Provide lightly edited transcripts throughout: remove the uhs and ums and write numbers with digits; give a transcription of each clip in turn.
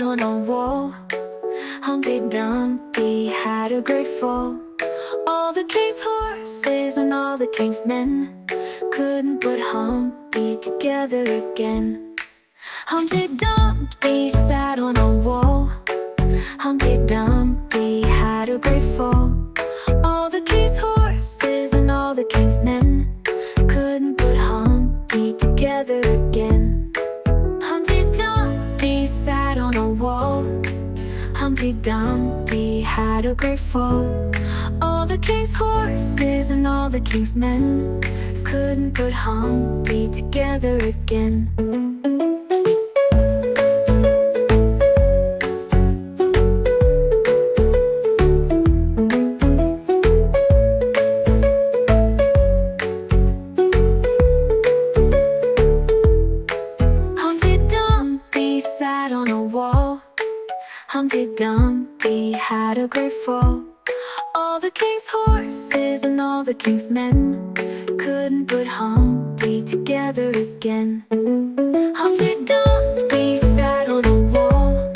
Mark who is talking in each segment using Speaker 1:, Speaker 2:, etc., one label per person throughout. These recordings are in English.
Speaker 1: sat on a wall. Humpty Dumpty had a great fall. All the king's horses and all the king's men couldn't put Humpty together again. Humpty Dumpty sat on a wall. Humpty Dumpty had a great fall. All the king's horses and all the king's men couldn't put Humpty together again. Humpty Dumpty sat on a wall. Humpty Dumpty had a great fall. All the king's horses and all the king's men couldn't put Humpty together again. Sat on a wall. Humpty Dumpty had a great fall. All the king's horses and all the king's men couldn't put Humpty together again. Humpty Dumpty sat on a wall.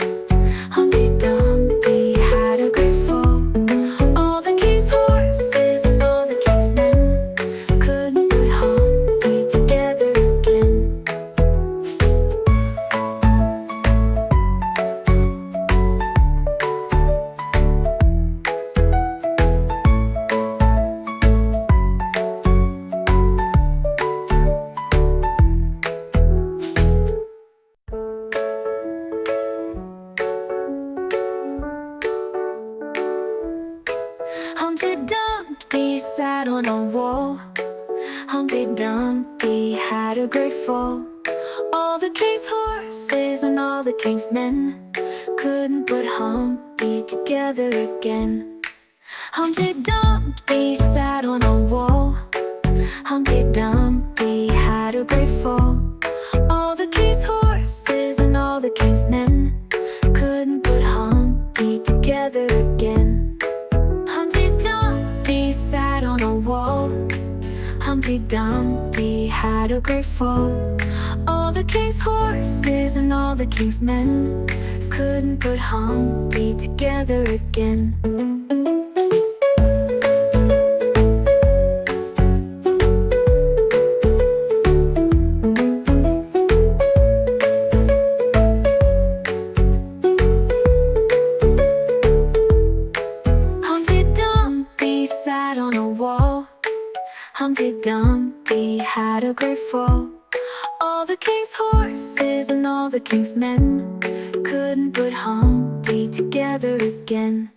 Speaker 1: Humpty Dumpty had a great fall. All the king's horses and all the king's men couldn't put Humpty together again. Humpty Dumpty sat on a wall. Humpty Dumpty had a great fall. All the king's horses and all the king's men couldn't put Humpty together again. Humpty Dumpty sat on a wall. Humpty Dumpty had a great fall. All the king's horses and all the king's men couldn't put Humpty together again. Humpty Dumpty sat on a wall. Humpty Dumpty had a great fall. All the king's horses and all the king's men couldn't put Humpty together again. Sat on a wall. Humpty Dumpty had a great fall. All the king's horses and all the king's men couldn't put Humpty together again.